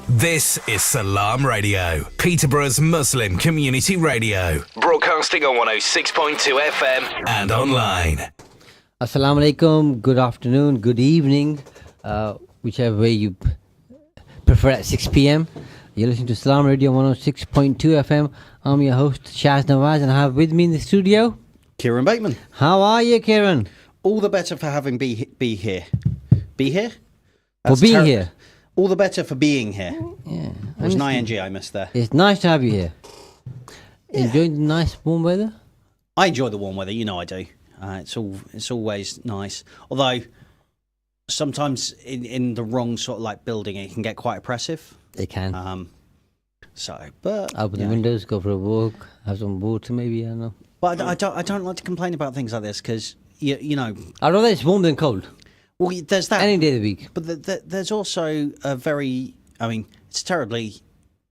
This is Salam Radio, Peterborough's Muslim community radio. Broadcasting on 106.2 FM and online. Assalamu alaikum, good afternoon, good evening, whichever way you prefer at 6 p.m. You're listening to Salam Radio 106.2 FM. I'm your host, Shaz Nawaz, and I have with me in the studio Kieron Bateman. How are you, Kieron? All the better for having be here. Be here? For being here. All the better for being here. Yeah. It was an ing I missed there. It's nice to have you here. Enjoying the nice warm weather? I enjoy the warm weather, you know I do. It's always nice. Although sometimes in the wrong sort of like building, it can get quite oppressive. It can. But open the windows, go for a walk, have some water, maybe. I don't know. But I don't like to complain about things like this because you know. I'd rather it's warm than cold. Well, there's that any day of the week. But there's also a very, I mean, it's a terribly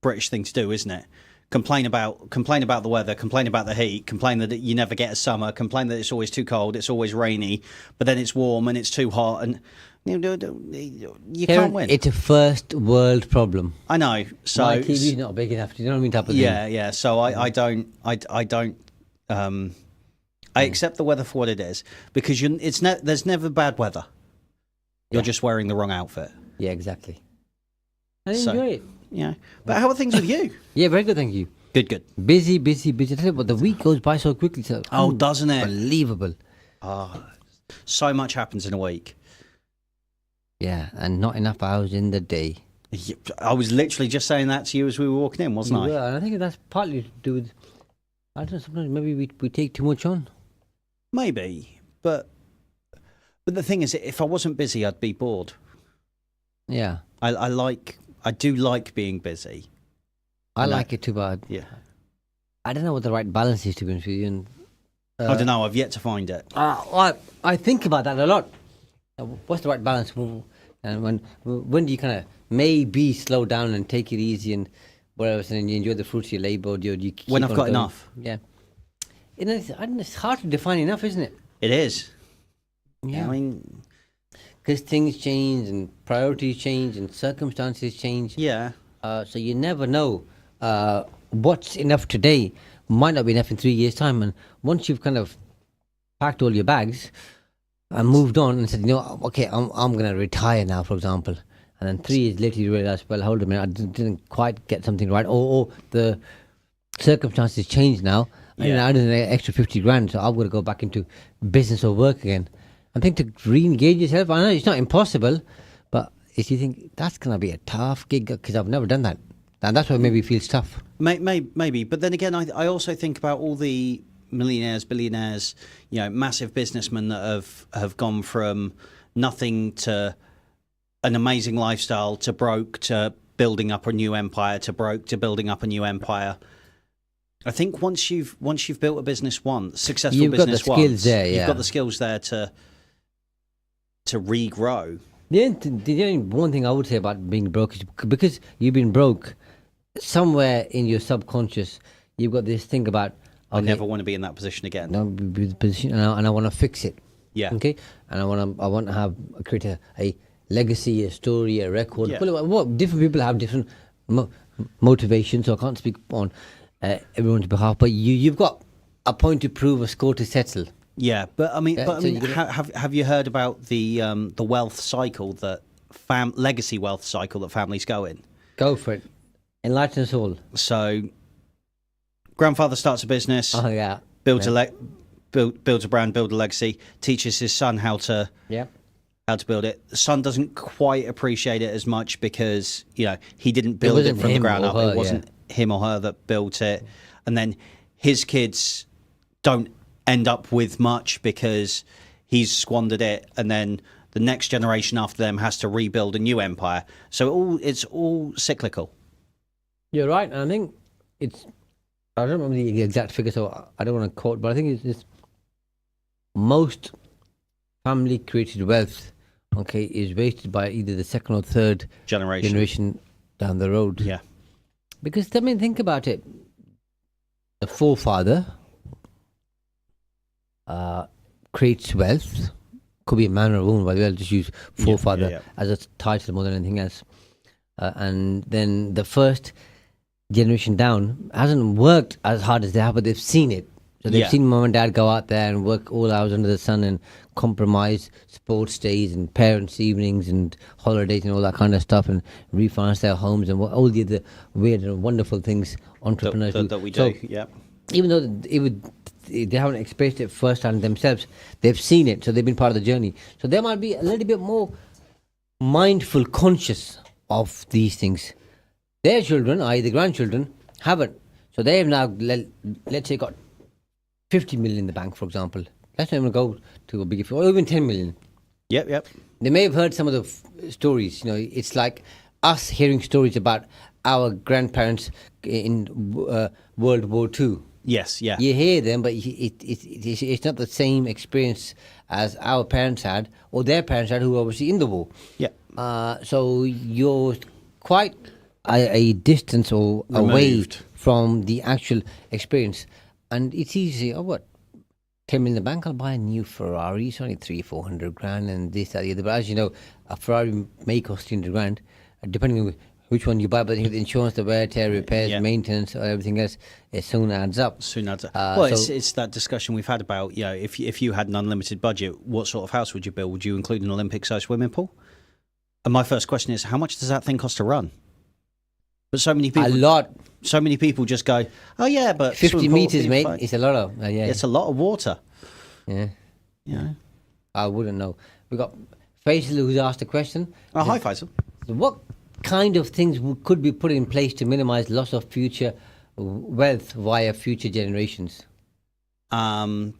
British thing to do, isn't it? Complain about the weather, complain about the heat, complain that you never get a summer, complain that it's always too cold, it's always rainy, but then it's warm and it's too hot, and you can't win. It's a first world problem. I know. So my TV's not big enough. You know what I mean? Type of thing. Yeah. So I don't. I accept the weather for what it is because there's never bad weather. You're just wearing the wrong outfit. Yeah, exactly. I enjoy it. Yeah. But how are things with you? Yeah, very good, thank you. Good. Busy. I tell you what, the week goes by so quickly. So doesn't it? Unbelievable. So much happens in a week. Yeah, and not enough hours in the day. I was literally just saying that to you as we were walking in, wasn't I? Yeah, and I think that's partly to do with, I don't know, sometimes maybe we take too much on. Maybe, but the thing is, if I wasn't busy, I'd be bored. Yeah. I do like being busy. I like it too, but yeah. I don't know what the right balance is, to be honest with you. And, I don't know. I've yet to find it. I think about that a lot. What's the right balance? And when do you kind of maybe slow down and take it easy and whatever, and you enjoy the fruits of your labour? Or do you keep when I've got going? enough. Yeah. It's hard to define enough, isn't it? It is. Yeah. I mean, because things change and priorities change and circumstances change. Yeah. So you never know what's enough today might not be enough in 3 years' time. And once you've kind of packed all your bags and moved on and said, you know, okay, I'm going to retire now, for example. And then 3 years later you realise, well, hold a minute, I didn't quite get something right. Or the circumstances change now. Yeah. I need an extra 50 grand, so I've got to go back into business or work again. I think to re-engage yourself, I know it's not impossible, but if you think that's going to be a tough gig, because I've never done that, and that's why maybe it feels tough. Maybe, but then again, I also think about all the millionaires, billionaires, you know, massive businessmen that have gone from nothing to an amazing lifestyle to broke to building up a new empire to broke to building up a new empire. I think once you've built a business once, successful you've business got the skills there, you've got the skills there to regrow. The only one thing I would say about being broke is because you've been broke, somewhere in your subconscious, you've got this thing about, I never want to be in that position again. No, be the position, and I want to fix it. Yeah. Okay. And I want to create a legacy, a story, a record. Yeah. What different people have different motivations, so I can't speak on everyone's behalf. But you've got a point to prove, a score to settle. Yeah, but I mean, so have you heard about the wealth cycle that legacy wealth cycle that families go in? Go for it. Enlighten us all. So, grandfather starts a business. Oh yeah. Builds a brand, builds a legacy. Teaches his son how to build it. The son doesn't quite appreciate it as much because he didn't build it from the ground up. It wasn't him or her that built it, and then his kids don't end up with much because he's squandered it, and then the next generation after them has to rebuild a new empire. So it's all cyclical. You're right, and I think I don't remember the exact figure, so I don't want to quote, but I think it's most family created wealth, is wasted by either the second or third generation down the road. Yeah. Because, think about it. The forefather creates wealth. Could be a man or a woman, by the way. I'll just use forefather as a title more than anything else. and then the first generation down hasn't worked as hard as they have, but they've seen it. So they've seen mom and dad go out there and work all hours under the sun and compromise sports days and parents' evenings and holidays and all that kind of stuff, and refinance their homes and all the other weird and wonderful things entrepreneurs do. That we do. So, even though they haven't experienced it firsthand themselves, they've seen it, so they've been part of the journey. So they might be a little bit more mindful, conscious of these things. Their children, i.e. the grandchildren, haven't. So they have now, let's say, got 50 million in the bank, for example. Let's not even go to a big, or even 10 million. Yep. They may have heard some of the stories. It's like us hearing stories about our grandparents in World War II. Yes, yeah. You hear them, but it's not the same experience as our parents had, or their parents had, who were obviously in the war. Yeah. So you're quite a distance or removed away from the actual experience. And it's easy. 10 million in the bank, I'll buy a new Ferrari. It's only 300-400 grand, and this, that, the other. But as you know, a Ferrari may cost 300 grand, depending on which one you buy. But the insurance, the wear, tear, repairs, maintenance, or everything else, it soon adds up. It's that discussion we've had about, if you had an unlimited budget, what sort of house would you build? Would you include an Olympic-sized swimming pool? And my first question is, how much does that thing cost to run? But so many people, a lot. So many people just go, oh yeah, but 50 meters, mate. It's a lot of It's a lot of water. Yeah. Yeah. I wouldn't know. We got Faisal who's asked a question. Oh, hi Faisal. What kind of things could be put in place to minimize loss of future wealth via future generations? So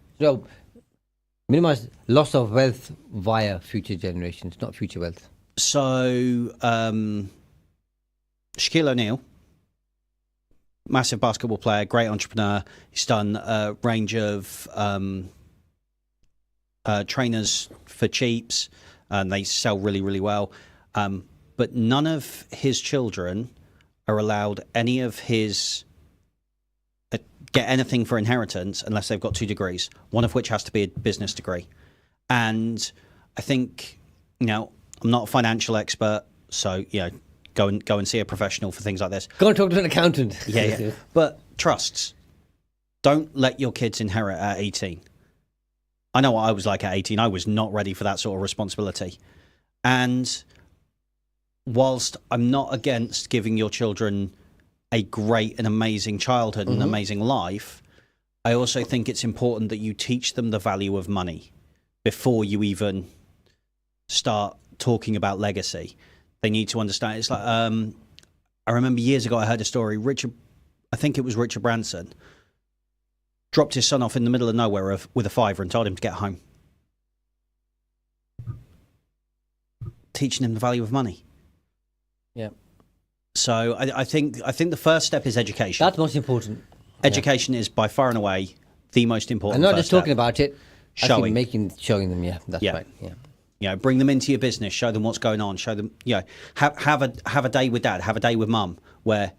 minimize loss of wealth via future generations, not future wealth. So Shaquille O'Neal, massive basketball player, great entrepreneur. He's done a range of trainers for cheaps, and they sell really, really well. But none of his children are allowed any of his get anything for inheritance unless they've got 2 degrees, one of which has to be a business degree. And I think, I'm not a financial expert, so go and see a professional for things like this. Go and talk to an accountant. Yeah. But trusts, don't let your kids inherit at 18. I know what I was like at 18. I was not ready for that sort of responsibility. And whilst I'm not against giving your children a great and amazing childhood and amazing life, I also think it's important that you teach them the value of money before you even start talking about legacy. They need to understand. It's like, I remember years ago I heard a story. I think it was Richard Branson, dropped his son off in the middle of nowhere with a $5 and told him to get home. Teaching him the value of money. Yeah. So I think the first step is education. That's most important. Education is by far and away the most important. And not first just talking step. about it, showing them. Yeah, that's right. Yeah. Bring them into your business, show them what's going on, show them, have a day with dad, have a day with mum, where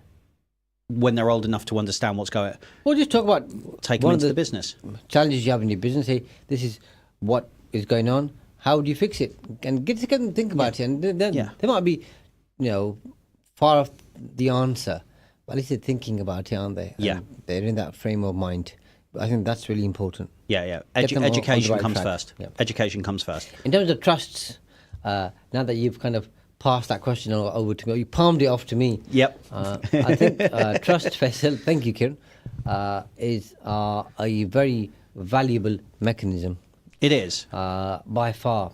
when they're old enough to understand what's going on. We'll just talk about take them into the business. Challenges you have in your business. Say, this is what is going on. How do you fix it? And get together and think about it. And then they might be, far off the answer, but at least they're thinking about it, aren't they? And they're in that frame of mind. I think that's really important. Yeah. Education comes first. Yeah. Education comes first. In terms of trusts, now that you've kind of passed that question over to me, you palmed it off to me. Yep. I think trust, Faisal, thank you, Kieron, is a very valuable mechanism. It is. By far.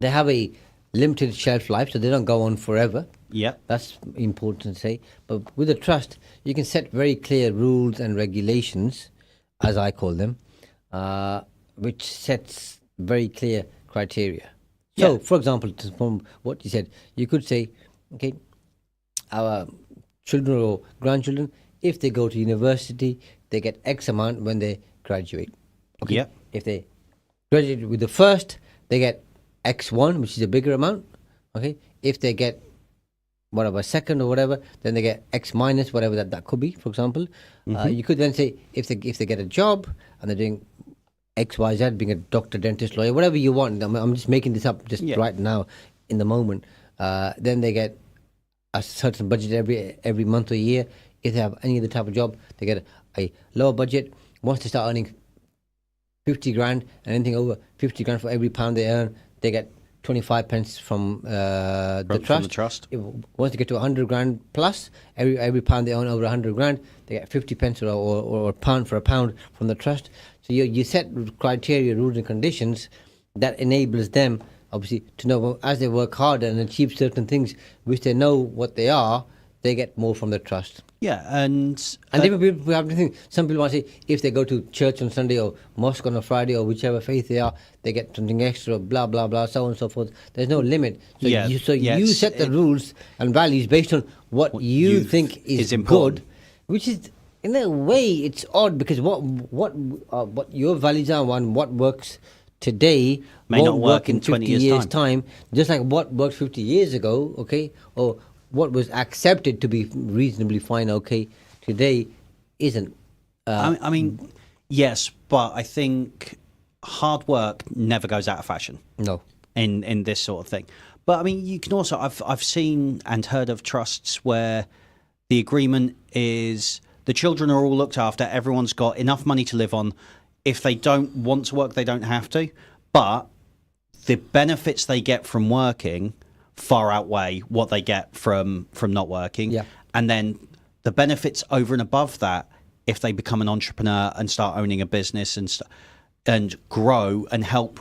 They have a limited shelf life, so they don't go on forever. Yep. That's important to say. But with a trust, you can set very clear rules and regulations, as I call them, which sets very clear criteria. So, for example, from what you said, you could say, okay, our children or grandchildren, if they go to university, they get X amount when they graduate. Okay. Yep. If they graduate with the first, they get X1, which is a bigger amount. Okay. If they get whatever second or whatever, then they get X minus whatever that could be. For example, you could then say if they get a job and they're doing X, Y, Z, being a doctor, dentist, lawyer, whatever you want. I'm just making this up right now in the moment. Then they get a certain budget every month or year. If they have any other type of job, they get a lower budget. Once they start earning 50 grand, and anything over 50 grand for every pound they earn, they get 25 pence from the trust. Once they get to 100 grand plus, every pound they earn over 100 grand, they get 50 pence or a pound for a pound from the trust. So you set criteria, rules and conditions that enables them, obviously, to know as they work harder and achieve certain things which they know what they are, they get more from the trust. Yeah, and different people have different things. Some people want to say if they go to church on Sunday or mosque on a Friday or whichever faith they are, they get something extra, blah, blah, blah, so on and so forth. There's no limit. So you set the rules and values based on what you think is good, which is, in a way, it's odd because what your values are and what works today may not work in 50 years' time. Just like what worked 50 years ago, okay, or what was accepted to be reasonably fine, okay, today isn't. I mean, yes, but I think hard work never goes out of fashion. No. In this sort of thing. But I mean, you can also, I've seen and heard of trusts where the agreement is the children are all looked after, everyone's got enough money to live on. If they don't want to work, they don't have to. But the benefits they get from working far outweigh what they get from not working. Yeah. And then the benefits over and above that, if they become an entrepreneur and start owning a business and grow and help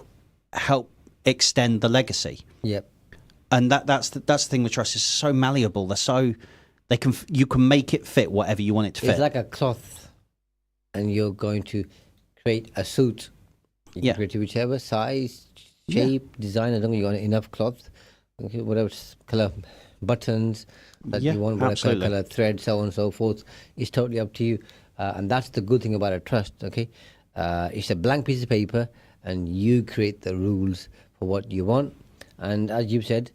extend the legacy. Yep. And that's the thing with trust, is so malleable. You can make it fit whatever you want it to fit. It's like a cloth, and you're going to create a suit. You can create it whichever size, shape, design, as long as you got enough cloth. Okay, whatever color buttons that you want, whatever color thread, so on and so forth, is totally up to you. And that's the good thing about a trust, okay? It's a blank piece of paper, and you create the rules for what you want. And as you said,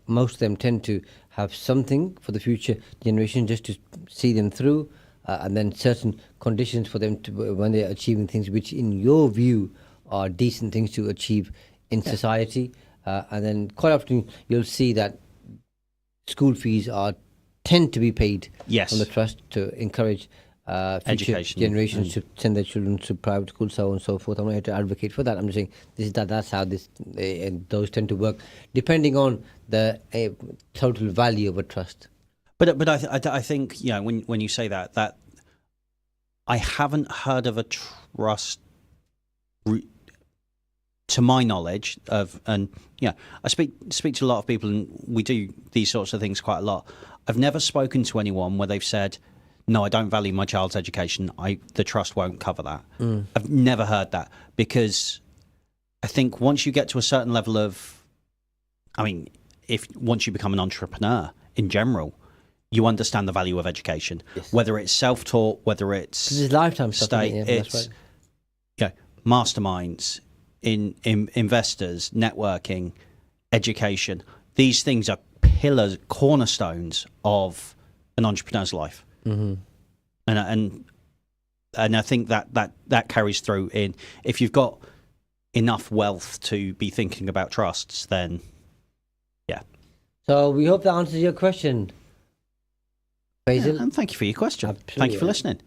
most of them tend to have something for the future generation just to see them through, and then certain conditions for them to, when they're achieving things which, in your view, are decent things to achieve in society. And then quite often you'll see that school fees tend to be paid from the trust to encourage future education generations to send their children to private schools, so on and so forth. I'm not here to advocate for that. I'm just saying that's how those tend to work, depending on the total value of a trust. But I think, when you say that I haven't heard of a trust. To my knowledge I speak to a lot of people, and we do these sorts of things quite a lot. I've never spoken to anyone where they've said, no, I don't value my child's education, the trust won't cover that. I've never heard that, because I think once you get to a certain level of, once you become an entrepreneur in general, you understand the value of education, whether it's self-taught, whether it's lifetime state, stuff, it's masterminds, in investors, networking, education. These things are cornerstones of an entrepreneur's life. And I think that carries through in, if you've got enough wealth to be thinking about trusts, then So we hope that answers your question, Faisal. And thank you for your question. Absolutely. Thank you for listening.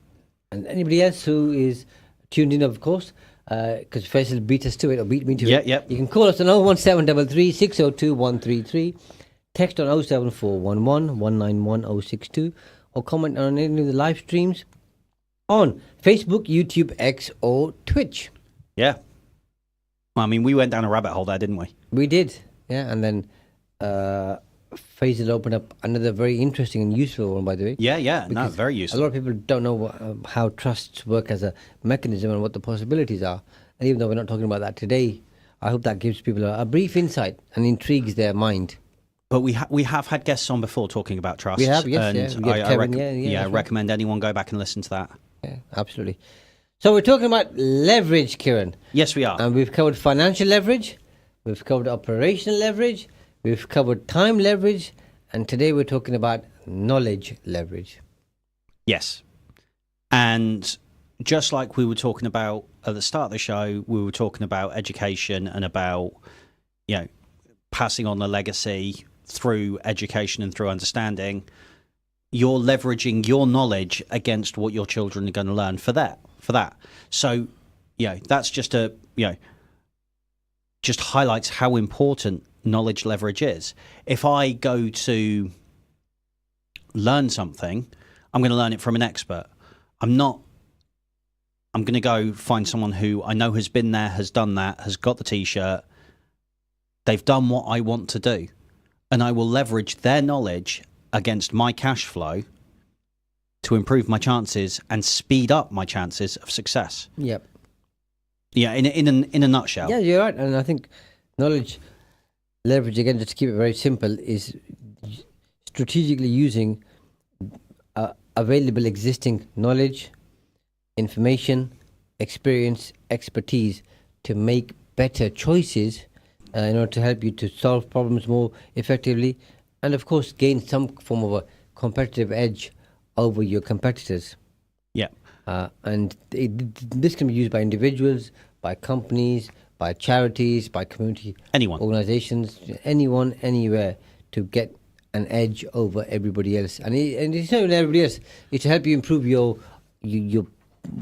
And anybody else who is tuned in, of course, because Faisal beat us to it, or beat me to it. Yeah. You can call us on 01733 602 133, text on 07411 191 062, or comment on any of the live streams on Facebook, YouTube, X, or Twitch. Yeah. Well, we went down a rabbit hole there, didn't we? We did, yeah. And then Faisal opened up another very interesting and useful one, by the way. Yeah. No, very useful. A lot of people don't know how trusts work as a mechanism and what the possibilities are. And even though we're not talking about that today, I hope that gives people a brief insight and intrigues their mind. But we have had guests on before talking about trusts. We have, yes. And I recommend anyone go back and listen to that. Yeah, absolutely. So we're talking about leverage, Kieron. Yes, we are. And we've covered financial leverage, we've covered operational leverage, we've covered time leverage, and today we're talking about knowledge leverage. Yes. And just like we were talking about at the start of the show, we were talking about education and about, passing on the legacy through education and through understanding, you're leveraging your knowledge against what your children are going to learn for that. So, that's just just highlights how important knowledge leverage is. If I go to learn something, I'm going to learn it from an expert. I'm going to go find someone who I know has been there, has done that, has got the T-shirt. They've done what I want to do. And I will leverage their knowledge against my cash flow to improve my chances and speed up my chances of success. Yep. Yeah, in a nutshell. Yeah, you're right. And I think knowledge leverage, again, just to keep it very simple, is strategically using available existing knowledge, information, experience, expertise to make better choices in order to help you to solve problems more effectively, and of course gain some form of a competitive edge over your competitors. Yeah. And this can be used by individuals, by companies, by charities, by community organizations, anyone, anywhere, to get an edge over everybody else. And it's not even everybody else. It's to help you improve your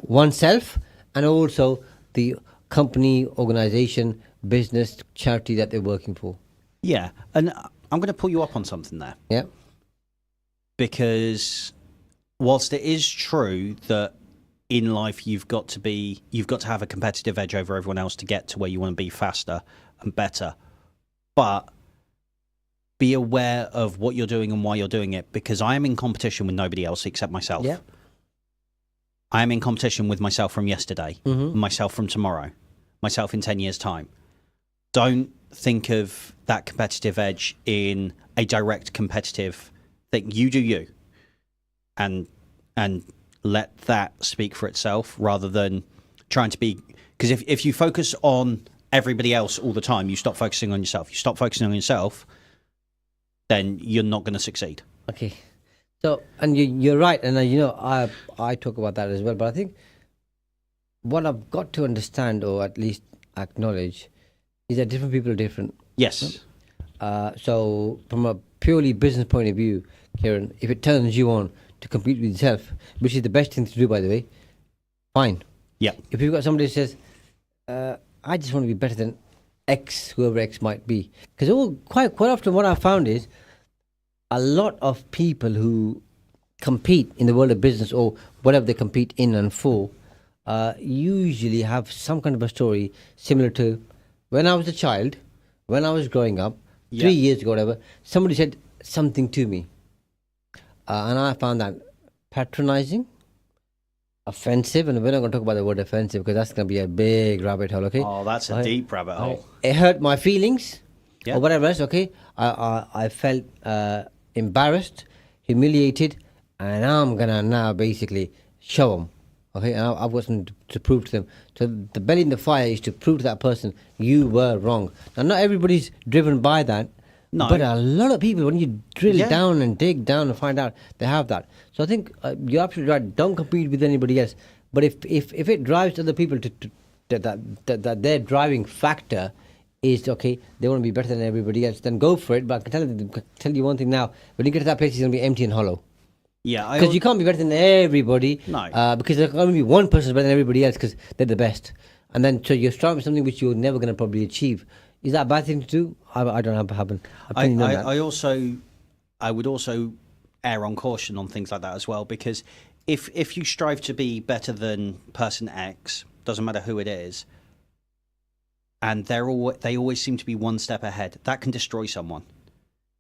oneself and also the company, organization, business, charity that they're working for. Yeah, and I'm going to pull you up on something there. Yeah. Because whilst it is true that in life you've got to have a competitive edge over everyone else to get to where you want to be faster and better, but be aware of what you're doing and why you're doing it, because I am in competition with nobody else except myself. Yeah. I am in competition with myself from yesterday, myself from tomorrow, myself in 10 years' time. Don't think of that competitive edge in a direct competitive thing. You do you. And let that speak for itself rather than trying to be... Because if you focus on everybody else all the time, you stop focusing on yourself. You stop focusing on yourself, then you're not going to succeed. Okay. So, and you're right, and I talk about that as well, but I think what I've got to understand, or at least acknowledge, is that different people are different. Yes. So, from a purely business point of view, Kieron, if it turns you on to compete with yourself, which is the best thing to do, by the way, fine. Yeah. If you've got somebody who says, I just want to be better than X, whoever X might be. Because quite often what I've found is a lot of people who compete in the world of business or whatever they compete in and for usually have some kind of a story similar to when I was a child, when I was growing up, 3 years ago, whatever, somebody said something to me. And I found that patronizing, offensive, and we're not going to talk about the word offensive because that's going to be a big rabbit hole, okay? Oh, that's a deep rabbit hole. It hurt my feelings or whatever else, okay? I felt embarrassed, humiliated, and I'm going to now basically show them, okay? And I've got something to prove to them. So the belly in the fire is to prove to that person you were wrong. Now, not everybody's driven by that. No. But a lot of people, when you drill down and dig down and find out, they have that. So I think you're absolutely right. Don't compete with anybody else. But if it drives other people to that their driving factor is, okay, they want to be better than everybody else, then go for it. But I can tell you one thing now. When you get to that place, it's going to be empty and hollow. Yeah. Because you can't be better than everybody. No. Because there's going to be one person better than everybody else because they're the best. And then so you're starting with something which you're never going to probably achieve. Is that a bad thing to do? I don't have an opinion on that. I would also err on caution on things like that as well, because if you strive to be better than person X, doesn't matter who it is, and they always seem to be one step ahead, that can destroy someone.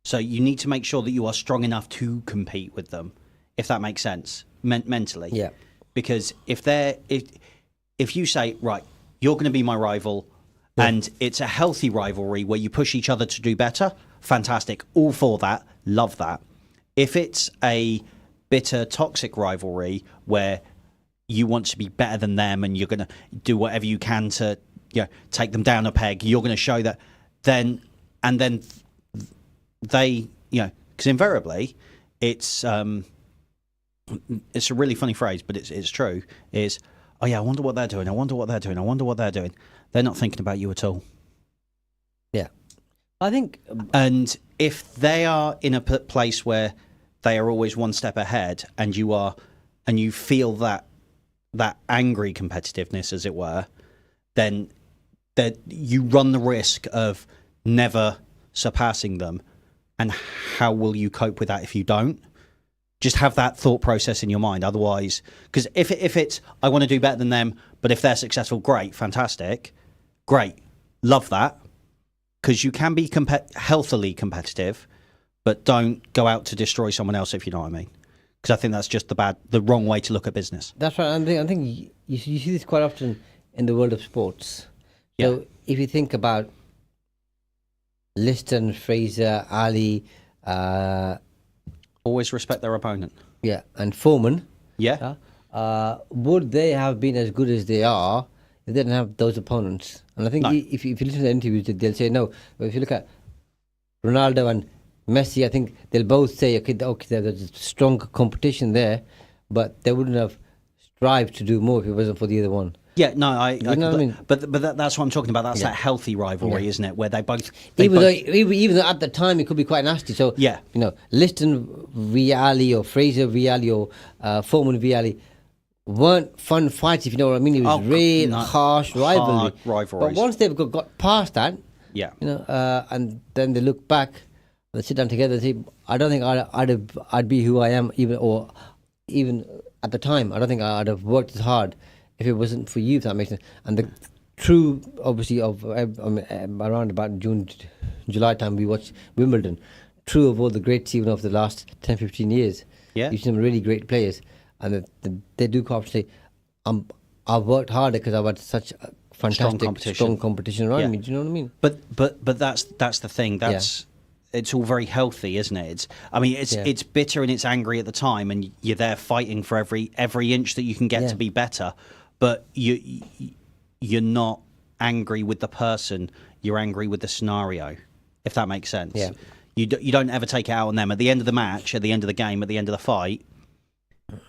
So you need to make sure that you are strong enough to compete with them, if that makes sense, mentally. Yeah. Because if you say, right, you're going to be my rival, and it's a healthy rivalry where you push each other to do better, fantastic. All for that. Love that. If it's a bitter, toxic rivalry where you want to be better than them and you're going to do whatever you can to take them down a peg, you're going to show that, then they, because invariably it's a really funny phrase, but it's true, is, oh yeah, I wonder what they're doing. I wonder what they're doing. I wonder what they're doing. They're not thinking about you at all. Yeah. I think, and if they are in a place where they are always one step ahead, and you feel that angry competitiveness, as it were, then that you run the risk of never surpassing them. And how will you cope with that if you don't? Just have that thought process in your mind. Otherwise, because if it's I want to do better than them, but if they're successful, great, fantastic, great, love that. Because you can be healthily competitive, but don't go out to destroy someone else, if you know what I mean. Because I think that's just the wrong way to look at business. That's right. I think you see this quite often in the world of sports. So if you think about Liston, Fraser, Ali, always respect their opponent. Yeah, and Foreman. Yeah. Would they have been as good as they are if they didn't have those opponents? And I think if you listen to the interviews, they'll say no. But if you look at Ronaldo and Messi, I think they'll both say, okay, there's a strong competition there, but they wouldn't have strived to do more if it wasn't for the other one. Yeah, no, you know what I mean? But that's what I'm talking about. That's that healthy rivalry, isn't it? Where they both... Even though at the time it could be quite nasty. So, Liston v Ali or Fraser v Ali or Foreman v Ali weren't fun fights, if you know what I mean. It was harsh rivalry. But once they've got past that, and then they look back, they sit down together and say, I don't think I'd be who I am, even at the time. I don't think I'd have worked as hard if it wasn't for you, if that makes sense. And the true, obviously, of around about June, July time, we watched Wimbledon. True of all the greats, even of the last 10, 15 years. Yeah. You see some really great players. And they do come up and say, I've worked harder because I've had such a fantastic, strong competition around me. Do you know what I mean? But that's the thing. It's all very healthy, isn't it? It's bitter and it's angry at the time, and you're there fighting for every inch that you can get to be better. But you're not angry with the person. You're angry with the scenario, if that makes sense. Yeah. You don't ever take it out on them. At the end of the match, at the end of the game, at the end of the fight,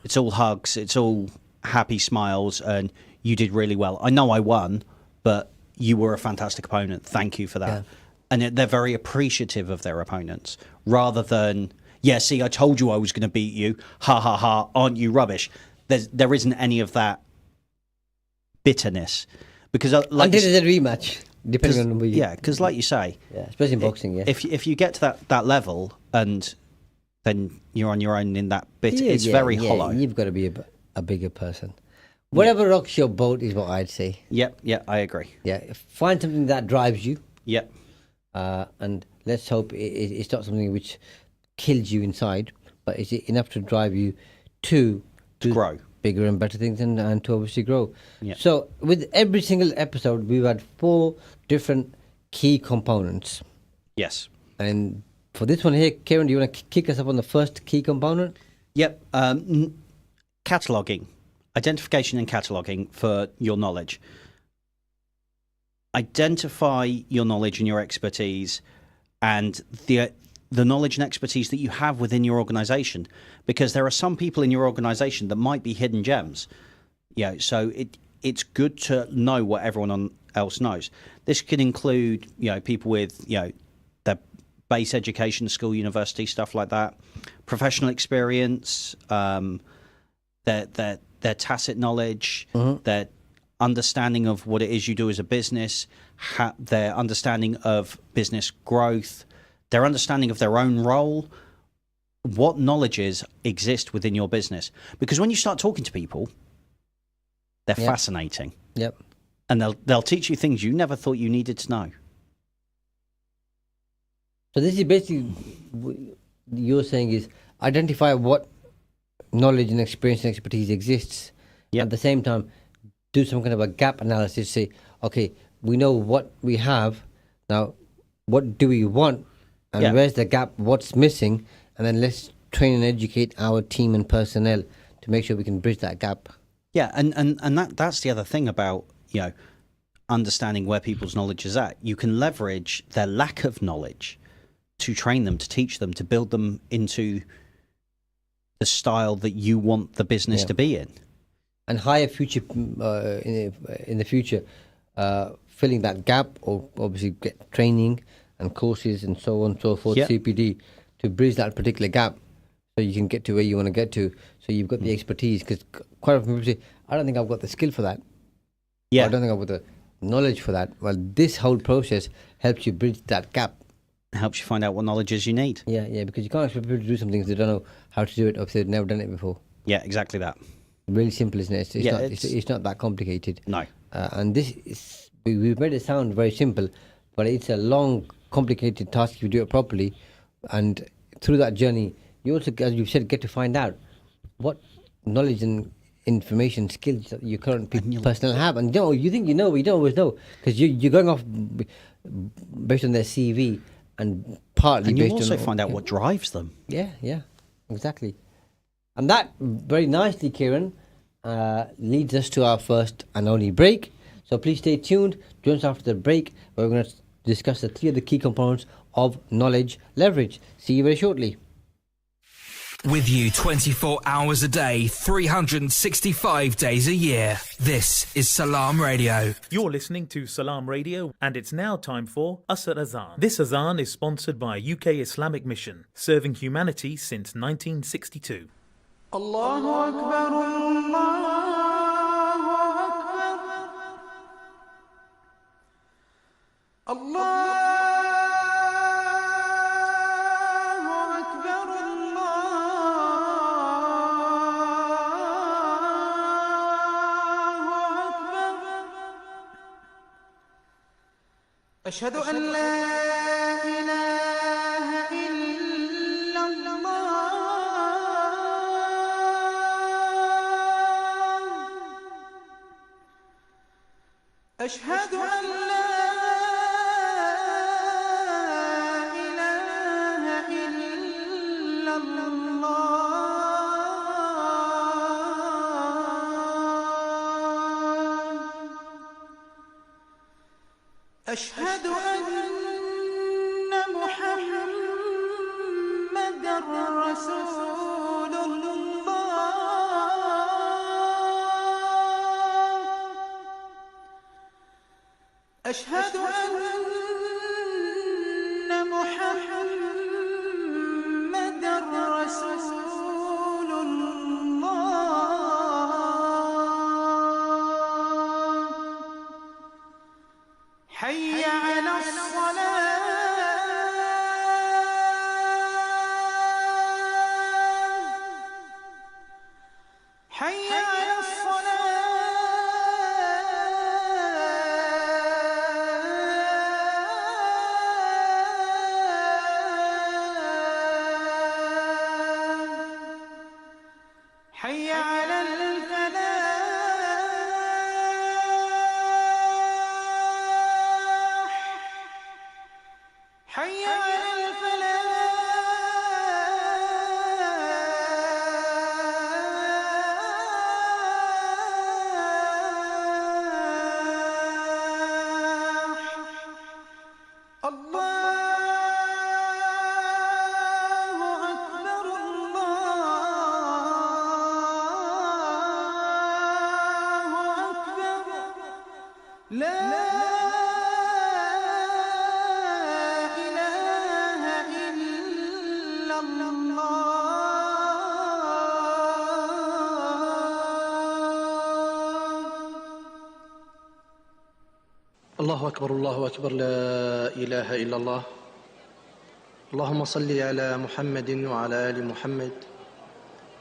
it's all hugs, it's all happy smiles, and you did really well. I know I won, but you were a fantastic opponent. Thank you for that. Yeah. And they're very appreciative of their opponents, rather than, see, I told you I was going to beat you. Ha, ha, ha, aren't you rubbish? There isn't any of that bitterness. Because until there's a rematch, depending on who you... Yeah, because like you say... Yeah, especially in boxing, If you get to that level and then you're on your own in that bit, it's very hollow. You've got to be a bigger person. Whatever rocks your boat is what I'd say. Yeah, I agree. Yeah, find something that drives you. Yeah. And let's hope it's not something which kills you inside, but is it enough to drive you to grow bigger and better things and to obviously grow. Yeah. So with every single episode, we've had 4 different key components. Yes. And for this one here, Kieron, do you want to kick us up on the first key component? Yep. Cataloguing. Identification and cataloguing for your knowledge. Identify your knowledge and your expertise and the knowledge and expertise that you have within your organization, because there are some people in your organization that might be hidden gems. So it's good to know what everyone else knows. This could include, people with, their base education, school, university, stuff like that, professional experience, their tacit knowledge, their understanding of what it is you do as a business, their understanding of business growth, their understanding of their own role, what knowledges exist within your business. Because when you start talking to people, they're fascinating. Yep. And they'll teach you things you never thought you needed to know. So this is basically what you're saying is identify what knowledge and experience and expertise exists. At the same time, do some kind of a gap analysis. Say, okay, we know what we have. Now, what do we want? And where's the gap? What's missing? And then let's train and educate our team and personnel to make sure we can bridge that gap. Yeah, and that's the other thing about, understanding where people's knowledge is at. You can leverage their lack of knowledge to train them, to teach them, to build them into the style that you want the business to be in. And hire future in the future, filling that gap, or obviously get training and courses and so on and so forth, Yeah. CPD, to bridge that particular gap so you can get to where you want to get to. So you've got the expertise, because quite often people say, I don't think I've got the skill for that. Yeah. Or I don't think I've got the knowledge for that. Well, this whole process helps you bridge that gap. Helps you find out what knowledges you need. Yeah, because you can't expect people to do something if they don't know how to do it or if they've never done it before. Yeah, exactly that. Really simple, isn't it? Yeah, It's not that complicated. No. And this is, we've made it sound very simple, but it's a long, complicated task if you do it properly. And through that journey, you also, as you've said, get to find out what knowledge and information, skills that your current personnel have. And you think you know, but you don't always know, because you're going off based on their CV and partly And you based also on... find out what drives them. Yeah, exactly. And that very nicely, Kieron, leads us to our first and only break. So please stay tuned. Join us after the break, where we're going to discuss the 3 of the key components of knowledge leverage. See you very shortly. With you 24 hours a day, 365 days a year. This is Salam Radio. You're listening to Salam Radio, and it's now time for Asr Azan. This Azan is sponsored by UK Islamic Mission, serving humanity since 1962. Allahu Akbar, Allahu Akbar, Allahu Akbar, Allahu Akbar. Ashhadu an la ilaha illallah. أشهد أن لا إله إلا الله. أشهد أن محمدًا رسول الله. أشهد أن محمدًا رسول الله. حي على الصلاة. حي على حي على الفلاح. حي على الفلاح. الله أكبر، الله أكبر. لا إله إلا الله. الله أكبر، الله أكبر، لا إله إلا الله. اللهم صل على محمد وعلى آل محمد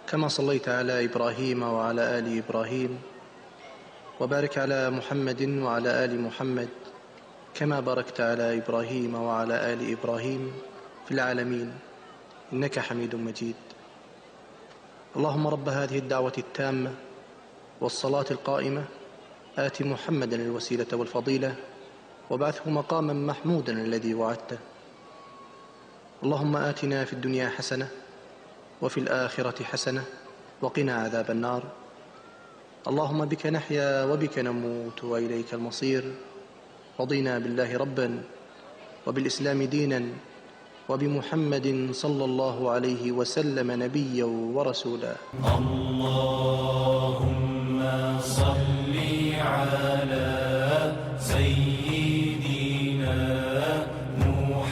كما صليت على إبراهيم وعلى آل إبراهيم، وبارك على محمد وعلى آل محمد كما باركت على إبراهيم وعلى آل إبراهيم في العالمين إنك حميد مجيد. اللهم رب هذه الدعوة التامة والصلاة القائمة آت محمدا الوسيلة والفضيلة وابعثه مقاما محمودا الذي وعدته. اللهم آتنا في الدنيا حسنة وفي الآخرة حسنة وقنا عذاب النار. اللهم بك نحيا وبك نموت وإليك المصير. رضينا بالله ربا وبالإسلام دينا وبمحمد صلى الله عليه وسلم نبيا ورسولا. اللهم صل على سيدنا محمد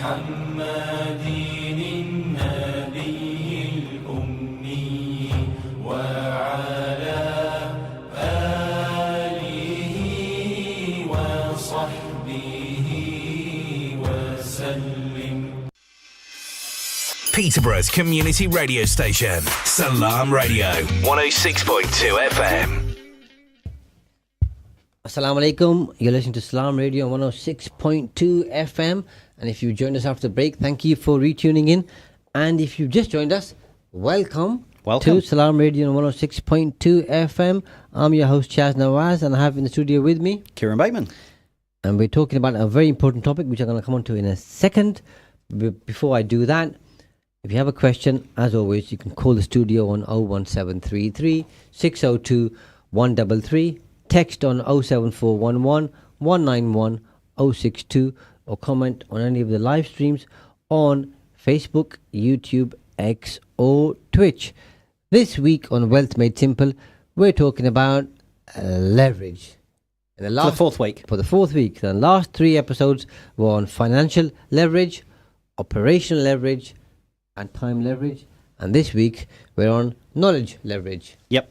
Peterborough's community radio station. Salam Radio, 106.2 FM. Assalamu alaikum. You're listening to Salam Radio on 106.2 FM. And if you joined us after the break, thank you for retuning in. And if you've just joined us, welcome to Salam Radio on 106.2 FM. I'm your host, Shaz Nawaz, and I have in the studio with me Kieron Bateman. And we're talking about a very important topic, which I'm going to come on to in a second. Before I do that, if you have a question, as always, you can call the studio on 01733 602 133, text on 07411 191 062, or comment on any of the live streams on Facebook, YouTube, X, or Twitch. This week on Wealth Made Simple, we're talking about leverage. For the fourth week. The last 3 episodes were on financial leverage, operational leverage, and time leverage. And this week, we're on knowledge leverage. Yep.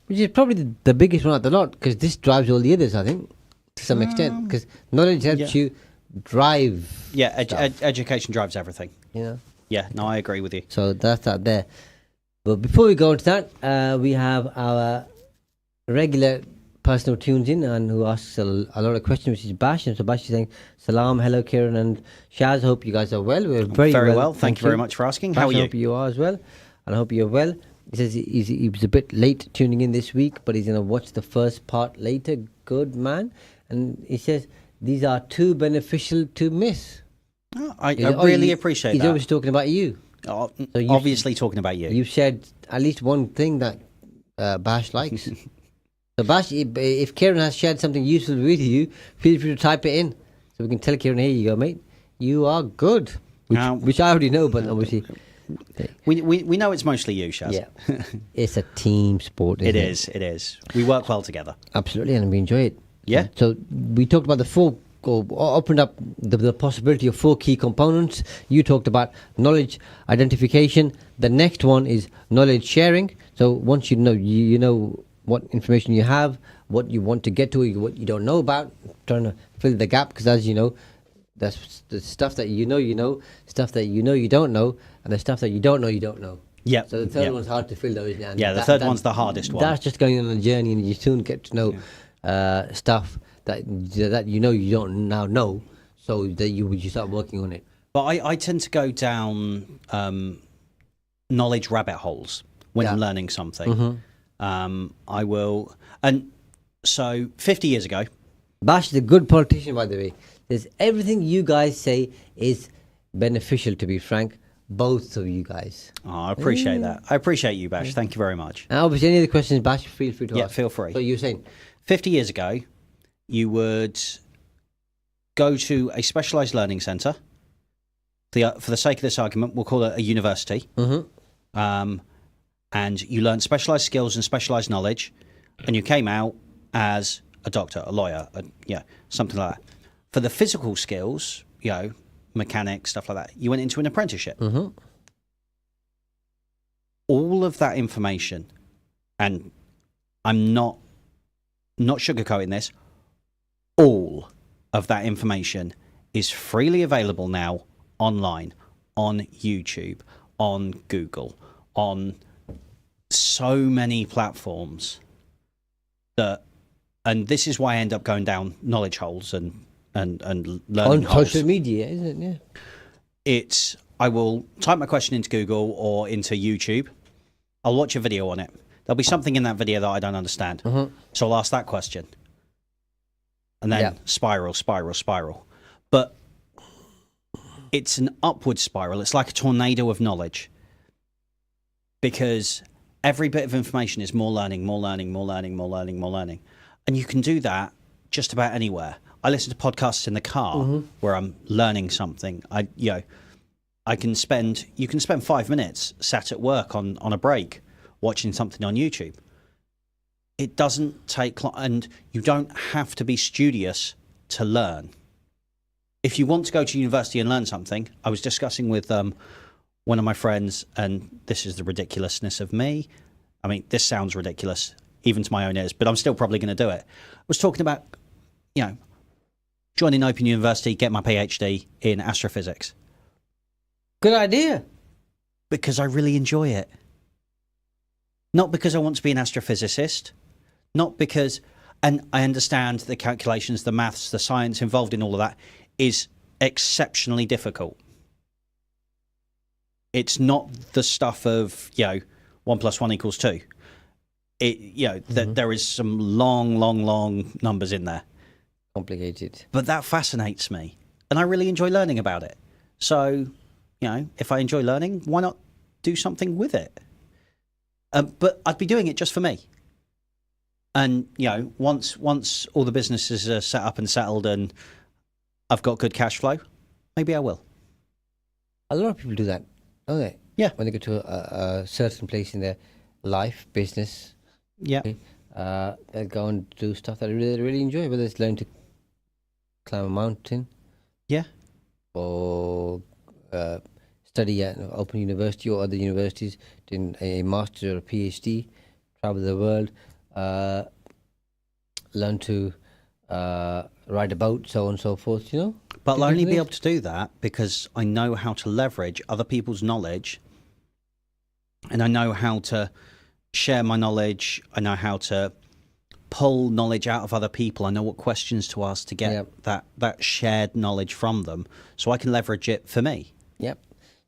Which is probably the biggest one of the lot, because this drives all the others, I think, to some extent. Because knowledge helps you drive. Yeah, education drives everything. You know? Yeah, no, I agree with you. So that's that there. But before we go into that, we have our regular person who tunes in and who asks a lot of questions, which is Bash. And so Bash is saying, Salam, hello Kieron and Shaz, hope you guys are well. We're very well. Thank you very much for asking. Bash, how are you? I hope you are as well. And I hope you're well. He says he was a bit late tuning in this week, but he's going to watch the first part later. Good man. And he says, these are too beneficial to miss. Oh, I really appreciate that. He's always talking about you. So obviously talking about you. You've shared at least one thing that Bash likes. So Bash, if Kieron has shared something useful with you, feel free to type it in. So we can tell Kieron, here you go, mate. You are good. Which I already know, but obviously... We know it's mostly you, Shaz. Yeah. It's a team sport, isn't it? It is. We work well together. Absolutely, and we enjoy it. Yeah. So we talked about opened up the possibility of 4 key components. You talked about knowledge identification. The next one is knowledge sharing. So once you know what information you have, what you want to get to, what you don't know about, trying to fill the gap, because as you know, that's the stuff that you know, stuff that you don't know, and the stuff that you don't know. Yeah. So the third one's hard to fill, though, isn't it? And the third one's the hardest one. That's just going on a journey, and you soon get to know stuff that you don't now know, so that you start working on it. But I tend to go down knowledge rabbit holes when I'm learning something. Mm-hmm. I will, and so 50 years ago, Bash is a good politician, by the way. There's everything you guys say is beneficial, to be frank, both of you guys. Oh, I appreciate that. I appreciate you, Bash. Thank you very much. And obviously, any other questions, Bash, feel free to ask. Yeah, feel free. So you're saying 50 years ago, you would go to a specialised learning centre. For the sake of this argument, we'll call it a university. Mm-hmm. And you learned specialised skills and specialised knowledge, and you came out as a doctor, a lawyer, something like that. For the physical skills, mechanics, stuff like that, you went into an apprenticeship. Mm-hmm. All of that information, and I'm not sugarcoating this, all of that information is freely available now online, on YouTube, on Google, on so many platforms and this is why I end up going down knowledge holes and learning on social media, isn't it? Yeah. I will type my question into Google or into YouTube. I'll watch a video on it. There'll be something in that video that I don't understand. Mm-hmm. So I'll ask that question. And then spiral. But it's an upward spiral. It's like a tornado of knowledge. Because every bit of information is more learning. And you can do that just about anywhere. I listen to podcasts in the car where I'm learning something. You can spend 5 minutes sat at work on a break watching something on YouTube. It doesn't take long, and you don't have to be studious to learn. If you want to go to university and learn something, I was discussing with one of my friends, and this is the ridiculousness of me. I mean, this sounds ridiculous, even to my own ears, but I'm still probably going to do it. I was talking about, joining Open University, get my PhD in astrophysics. Good idea. because I really enjoy it. Not because I want to be an astrophysicist, not because, and I understand the calculations, the maths, the science involved in all of that is exceptionally difficult. It's not the stuff of, 1 + 1 = 2. There is some long numbers in there. Complicated. But that fascinates me, and I really enjoy learning about it. So, if I enjoy learning, why not do something with it? But I'd be doing it just for me. And, once all the businesses are set up and settled and I've got good cash flow, maybe I will. A lot of people do that, don't they? Yeah. When they get to a certain place in their life, business, yeah, they go and do stuff that they really enjoy, whether it's learning to climb a mountain, yeah, or study at an open university or other universities, doing a master's or a PhD, travel the world, learn to ride a boat, so on and so forth, But I'll only be able to do that because I know how to leverage other people's knowledge, and I know how to share my knowledge. I know how to pull knowledge out of other people. I know what questions to ask to get that shared knowledge from them, so I can leverage it for me. Yep.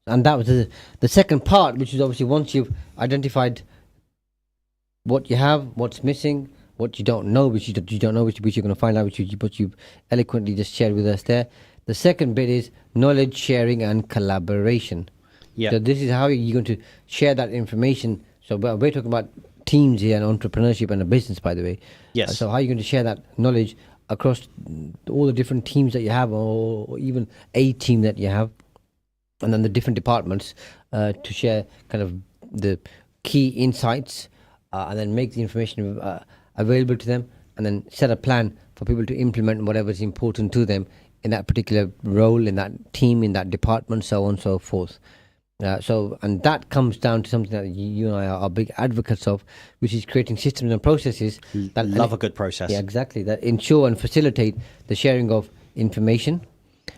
And that was the second part, which is obviously once you've identified what you have, what's missing, what you don't know, which you don't know, which you're going to find out, which you've eloquently just shared with us there. The second bit is knowledge sharing and collaboration. Yeah. So this is how you're going to share that information. So we're talking about teams here and entrepreneurship and a business, by the way. Yes. So how are you going to share that knowledge across all the different teams that you have, or even a team that you have, and then the different departments to share kind of the key insights, and then make the information available to them, and then set a plan for people to implement whatever is important to them in that particular role, in that team, in that department, so on and so forth. And that comes down to something that you and I are big advocates of, which is creating systems and processes that love a good process. Yeah, exactly. That ensure and facilitate the sharing of information.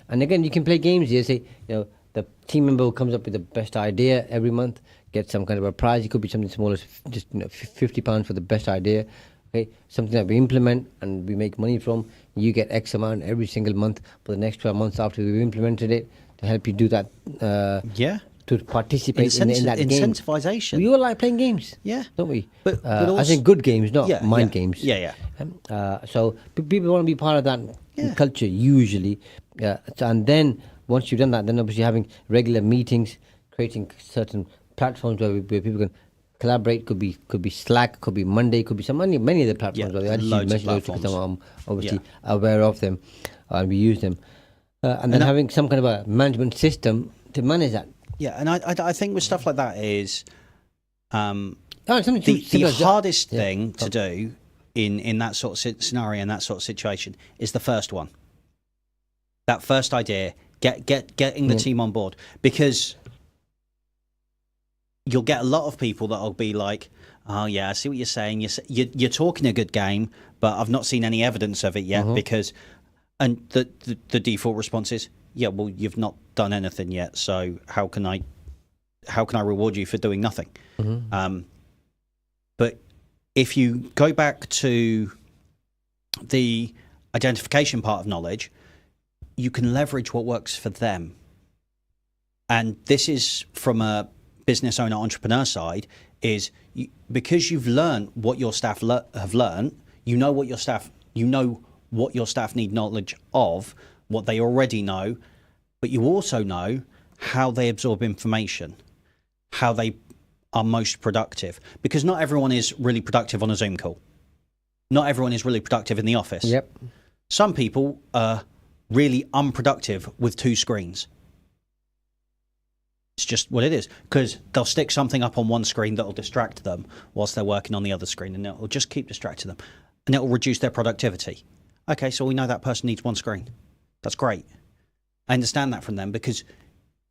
And again, you can play games here. Say, the team member who comes up with the best idea every month gets some kind of a prize. It could be something small as just £50 for the best idea. Okay, something that we implement and we make money from. You get X amount every single month for the next 12 months after we've implemented it to help you do that. To participate in that game. Incentivization. We all like playing games, don't we? But also, I think good games, not mind games. Yeah. So people want to be part of that culture usually. And then once you've done that, then obviously having regular meetings, creating certain platforms where people can collaborate. Could be Slack, could be Monday, could be many of the platforms. Yeah, loads of platforms. I'm obviously aware of them, and we use them. And then having some kind of a management system to manage that. Yeah, and I think with stuff like that is the hardest thing to do in that sort of scenario and that sort of situation is the first one. That first idea, getting the team on board, because you'll get a lot of people that will be like, "Oh yeah, I see what you're saying. You're talking a good game, but I've not seen any evidence of it yet." Because, and the default response is, "Yeah, well, you've not done anything yet, so how can I reward you for doing nothing?" But if you go back to the identification part of knowledge, you can leverage what works for them. And this is from a business owner entrepreneur side, is because you've learned what your staff have learned, you know what your staff need knowledge of, what they already know, but you also know how they absorb information, how they are most productive. Because not everyone is really productive on a Zoom call. Not everyone is really productive in the office. Yep. Some people are really unproductive with 2 screens. It's just what it is. Because they'll stick something up on one screen that will distract them whilst they're working on the other screen, and it will just keep distracting them. And it will reduce their productivity. Okay, so we know that person needs one screen. That's great. I understand that from them because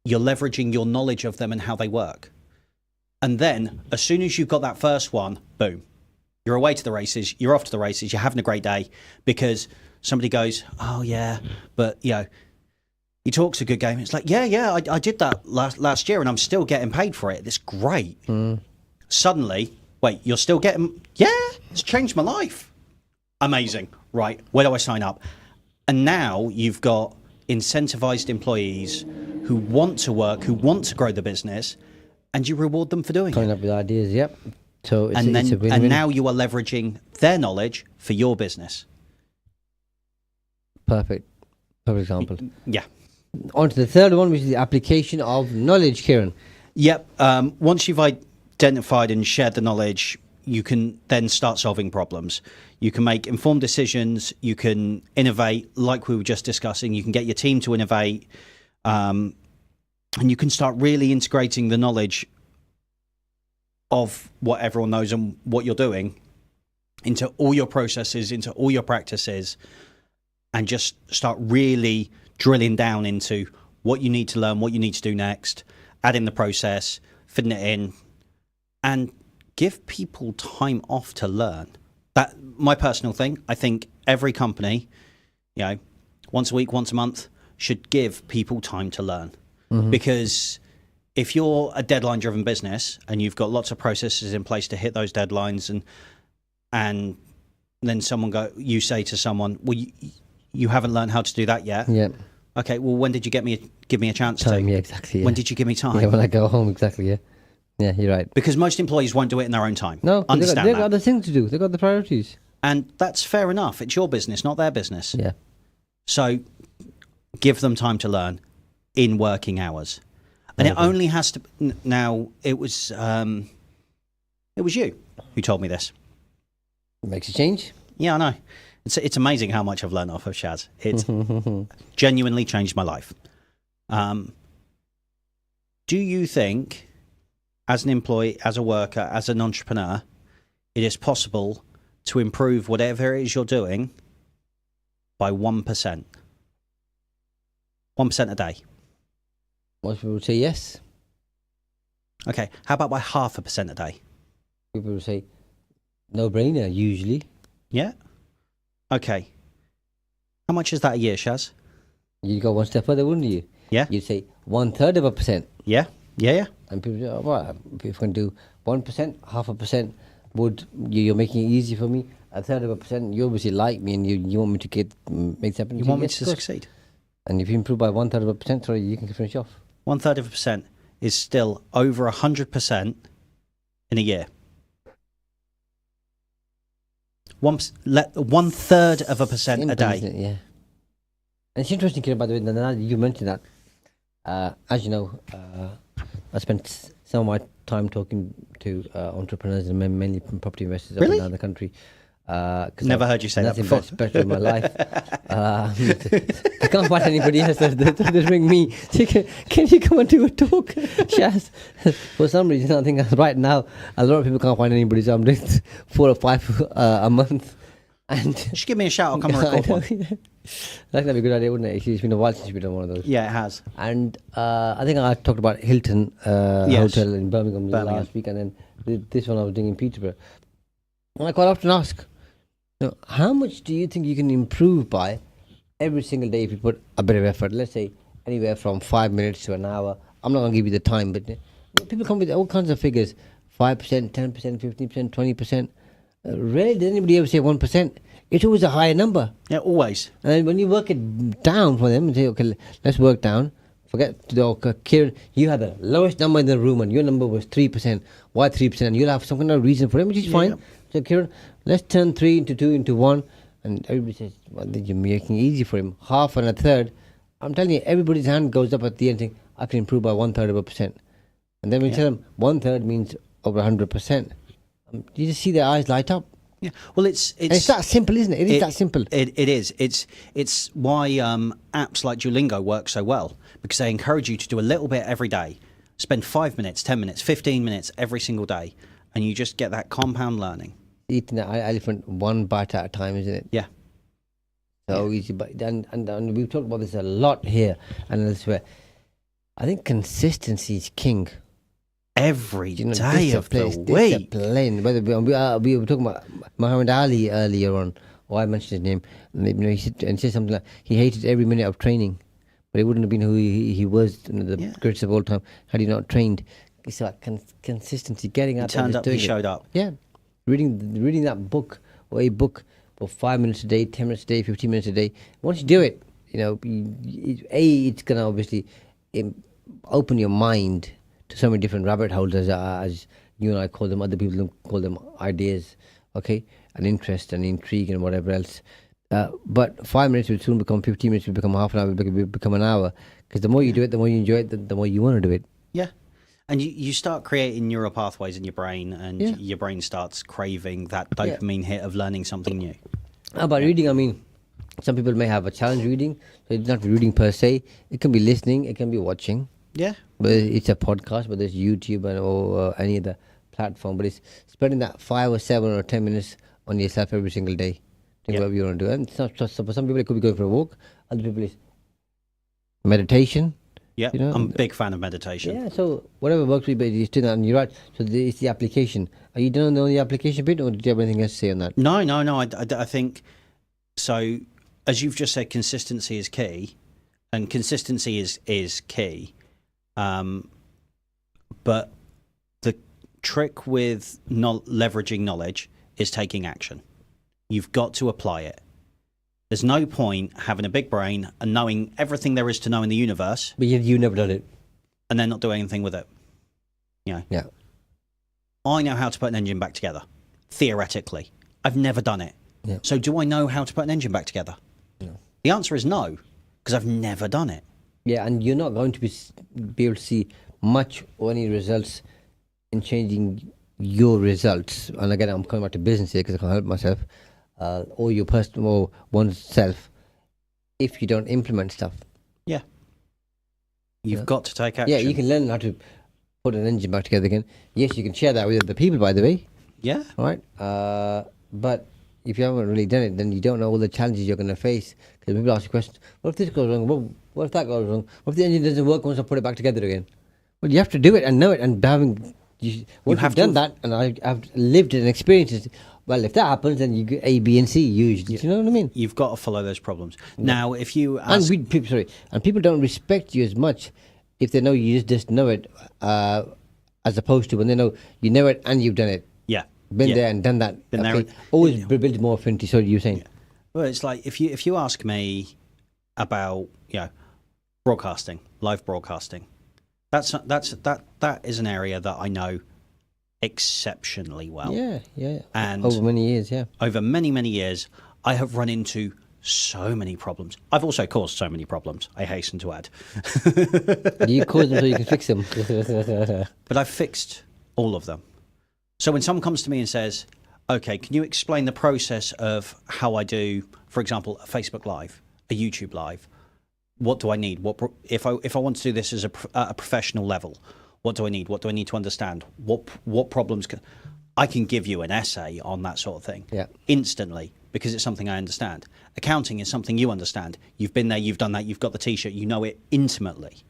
you're leveraging your knowledge of them and how they work. And then, as soon as you've got that first one, boom, you're away to the races, you're off to the races, you're having a great day because somebody goes, "Oh yeah, but you he talks a good game. It's like, yeah, I did that last year, and I'm still getting paid for it. It's great. Suddenly, wait, you're still getting? Yeah, it's changed my life. Amazing. Right, where do I sign up? And now you've got incentivized employees who want to work, who want to grow the business, and you reward them for doing Coming it. up with ideas, yep. So it's, And it's a then, win-win. and now you are leveraging their knowledge for your business. Perfect example. Yeah. On to the third one, which is the application of knowledge, Kieran. Yep. Once you've identified and shared the knowledge, you can then start solving problems. You can make informed decisions. You can innovate, like we were just discussing. You can get your team to innovate, and you can start really integrating the knowledge of what everyone knows and what you're doing into all your processes, into all your practices, and just start really drilling down into what you need to learn, what you need to do next, add in the process, fitting it in, and give people time off to learn. That, my personal thing, I think every company, once a week, once a month, should give people time to learn. Because if you're a deadline-driven business and you've got lots of processes in place to hit those deadlines, and then you say to someone, well, you haven't learned how to do that yet. Yeah. Okay, well, when did you give me a chance Time, to? yeah, exactly. Yeah. When did you give me time? Yeah, when I go home, exactly, yeah. Yeah, you're right. Because most employees won't do it in their own time. No, Understand they've got that. other things to do. They've got the priorities. And that's fair enough. It's your business, not their business. Yeah. So give them time to learn in working hours. And it only has to... Now, it was you who told me this. Makes a change. Yeah, I know. It's amazing how much I've learned off of Shaz. It's genuinely changed my life. Do you think, as an employee, as a worker, as an entrepreneur, it is possible to improve whatever it is you're doing by 1%? 1% a day. Most people would say yes. Okay, how about by 0.5% a day? People would say no-brainer, usually. Yeah? Okay. How much is that a year, Shaz? You'd go one step further, wouldn't you? Yeah? You'd say 1/3%. Yeah? Yeah? And people say, oh, well, if you can do 1%, 0.5%, you're making it easy for me. 1/3%, you obviously like me and you want me to make something. You want me to succeed? And if you improve by 1/3%, sorry, you can finish off. 1/3% is still over 100% in a year. 1/3 of a percent a Simple, day. isn't it? Yeah. And it's interesting, Kieran, by the way, now that you mentioned that. As you know, I spent some of my time talking to entrepreneurs and mainly property investors up and down the country. Never heard you say that before. Nothing better in my life. I can't find anybody else. They ring me. Say, can you come and do a talk, Shaz? For some reason, I think right now a lot of people can't find anybody, so I'm doing 4 or 5 a month. And just give me a shout. I'll come and record one. Yeah. That'd be a good idea, wouldn't it? It's been a while since we've done one of those. Yeah, it has. And I think I talked about Hilton Hotel in Birmingham last week, and then this one I was doing in Peterborough. And I quite often ask, how much do you think you can improve by every single day if you put a bit of effort? Let's say anywhere from 5 minutes to an hour. I'm not going to give you the time, but people come with all kinds of figures. 5%, 10%, 15%, 20%. Rarely does anybody ever say 1%. It's always a higher number. Yeah, always. And then when you work it down for them and say, okay, let's work down. Forget, Kieran, you had the lowest number in the room and your number was 3%. Why 3%? And you'll have some kind of reason for it, which is fine. Yeah. So, Kieran, let's turn 3 into 2 into 1. And everybody says, well, you're making it easy for him. 1/2 and 1/3. I'm telling you, everybody's hand goes up at the end saying, I can improve by 1/3%. And then we tell them 1/3 means over 100%. You just see their eyes light up. Yeah, well, it's that simple, isn't it? It is that simple. It is. It's why apps like Duolingo work so well, because they encourage you to do a little bit every day. Spend 5 minutes, 10 minutes, 15 minutes every single day, and you just get that compound learning. Eating that elephant one bite at a time, isn't it? Yeah. So easy, but and we've talked about this a lot here, and elsewhere. I think consistency is king. Every day of the week. Whether we were talking about Muhammad Ali earlier on, or I mentioned his name, and he said something like he hated every minute of training, but he wouldn't have been who he was, the greatest of all time, had he not trained. It's like consistency, getting out there. He turned up, he showed up. Yeah. Reading that book or a book for 5 minutes a day, 10 minutes a day, 15 minutes a day. Once you do it, it's going to obviously open your mind to so many different rabbit holes, as you and I call them. Other people call them ideas, okay, and interest and intrigue and whatever else. But 5 minutes will soon become 15 minutes, will become half an hour, will become an hour. Because the more you do it, the more you enjoy it, the more you want to do it. Yeah. And you start creating neural pathways in your brain, and your brain starts craving that dopamine hit of learning something new. How about reading? I mean, some people may have a challenge reading, so it's not reading per se. It can be listening, it can be watching. Yeah. But it's a podcast, whether it's YouTube or any other platform. But it's spending that 5 or 7 or 10 minutes on yourself every single day. Think whatever you want to do. And it's not just, for some people, it could be going for a walk. Other people, it's meditation. Yeah, I'm a big fan of meditation. Yeah, so whatever works for you, but you're doing that, and you're right. So it's the application. Are you done on the application bit, or do you have anything else to say on that? No. I think so. As you've just said, consistency is key, and consistency is key. But the trick with leveraging knowledge is taking action. You've got to apply it. There's no point having a big brain and knowing everything there is to know in the universe. But you never done it. And then not doing anything with it. Yeah. I know how to put an engine back together, theoretically. I've never done it. Yeah. So do I know how to put an engine back together? No. The answer is no, because I've never done it. Yeah, and you're not going to be able to see much or any results in changing your results. And again, I'm coming back to business here because I can't help myself. Or your personal, or one's self, if you don't implement stuff. Yeah. You've got to take action. Yeah, you can learn how to put an engine back together again. Yes, you can share that with other people, by the way. Yeah. All right. But if you haven't really done it, then you don't know all the challenges you're going to face. Because people ask you questions, what if this goes wrong? What if that goes wrong? What if the engine doesn't work once I put it back together again? Well, you have to do it and know it. And once you've done that, and I've lived it and experienced it, well, if that happens, then you get A, B, and C usually. Do you know what I mean? You've got to follow those problems. Yeah. Now, if you ask... And people don't respect you as much if they know you just know it, as opposed to when they know you know it and you've done it. Yeah. Been there and done that. Always build more affinity. So you're saying? Yeah. Well, it's like if you ask me about broadcasting, live broadcasting, that is an area that I know exceptionally well. Yeah. And over many years, over many years, I have run into so many problems. I've also caused so many problems, I hasten to add. You cause them so you can fix them. But I've fixed all of them. So when someone comes to me and says, okay, can you explain the process of how I do, for example, a Facebook Live, a YouTube Live? What do I need? If I want to do this as a professional level, what do I need? What do I need to understand? What problems I can give you an essay on that sort of thing instantly, because it's something I understand. Accounting is something you understand. You've been there, you've done that, you've got the T-shirt, you know it intimately.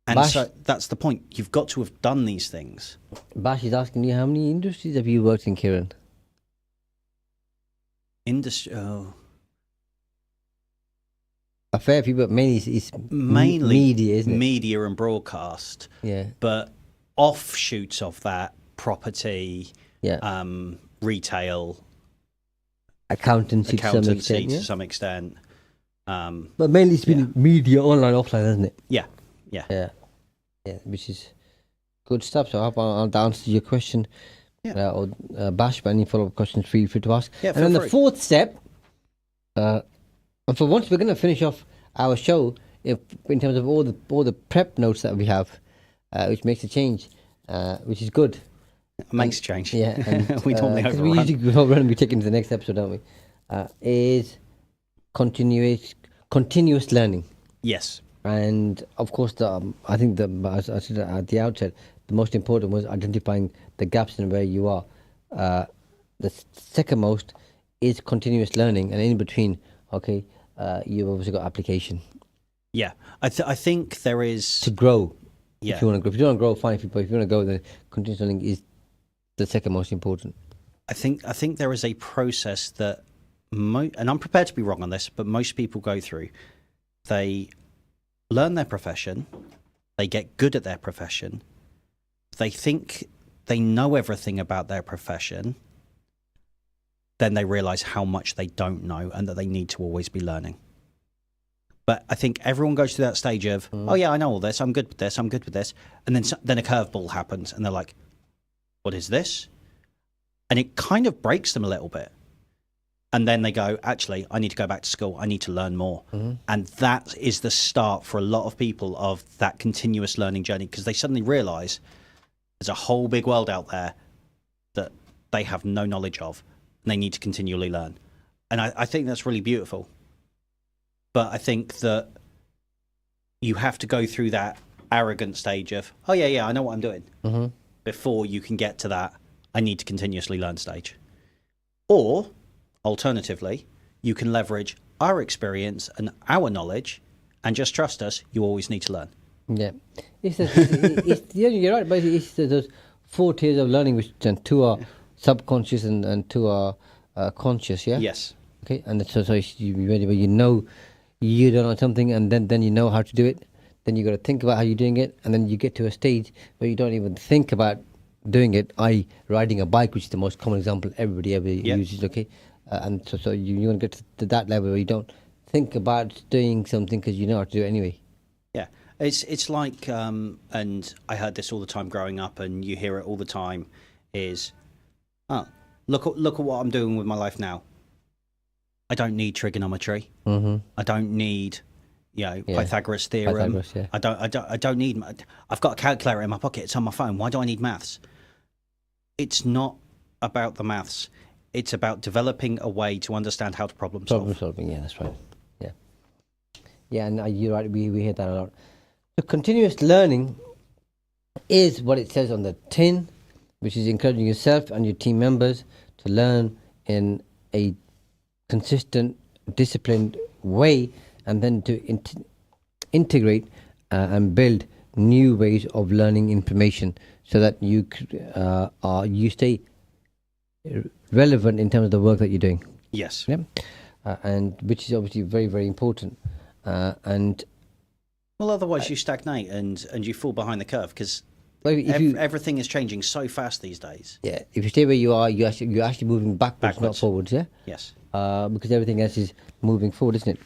And so that's the point. You've got to have done these things. Bash is asking you, how many industries have you worked in, Kieron? A fair few, but mainly it's media, isn't it? Media and broadcast. Yeah. But offshoots of that, property, retail, accountancy to some extent. But mainly it's been media, online, offline, hasn't it? Yeah, which is good stuff. So I hope I'll answer your question. Yeah. Or Bash, but any follow-up questions, feel free to ask. Yeah, and then the fourth step, and for once we're going to finish off our show in terms of all the prep notes that we have, which makes a change, which is good. It makes a change. Yeah. And, we normally overrun. We usually overrun and we take it into the next episode, don't we? Is continuous learning. Yes. And of course, I think as I said at the outset, the most important was identifying the gaps in where you are. The second most is continuous learning, and in between, you've obviously got application. Yeah, I think there is to grow. Yeah. If you want to grow, if you don't want to grow, fine. If you want to go, then continuous learning is the second most important. I think there is a process that and I'm prepared to be wrong on this, but most people go through, they learn their profession, they get good at their profession, they think they know everything about their profession, then they realize how much they don't know and that they need to always be learning. But I think everyone goes through that stage of, oh yeah, I know all this, I'm good with this, I'm good with this. And then a curveball happens and they're like, what is this? And it kind of breaks them a little bit. And then they go, actually, I need to go back to school. I need to learn more. And that is the start for a lot of people of that continuous learning journey, because they suddenly realize there's a whole big world out there that they have no knowledge of, and they need to continually learn. And I think that's really beautiful. But I think that you have to go through that arrogant stage of, oh, yeah, I know what I'm doing, before you can get to that, I need to continuously learn stage. Or, alternatively, you can leverage our experience and our knowledge and just trust us, you always need to learn. Yeah. Yeah, you're right, but it's those 4 tiers of learning, which then 2 are subconscious and 2 are conscious, yeah? Yes. Okay, and so you know you don't know something, and then you know how to do it. Then you got to think about how you're doing it, and then you get to a stage where you don't even think about doing it, i.e. riding a bike, which is the most common example everybody ever uses, okay? And so you want to get to that level where you don't think about doing something because you know how to do it anyway. Yeah, it's like, and I heard this all the time growing up, and you hear it all the time, is, look at what I'm doing with my life now. I don't need trigonometry. I don't need, Pythagoras theorem. Pythagoras, yeah. I don't need. I've got a calculator in my pocket. It's on my phone. Why do I need maths? It's not about the maths. It's about developing a way to understand how to problem solve. Problem solving, yeah, that's right. Yeah. Yeah, and you're right, we hear that a lot. So continuous learning is what it says on the tin, which is encouraging yourself and your team members to learn in a consistent, disciplined way, and then to integrate and build new ways of learning information so that you stay relevant in terms of the work that you're doing. Yes. Yeah. And which is obviously very, very important. And well, otherwise you stagnate and you fall behind the curve, because everything is changing so fast these days. Yeah. If you stay where you are, you're actually moving backwards, not forwards. Yeah. Yes. Because everything else is moving forward, isn't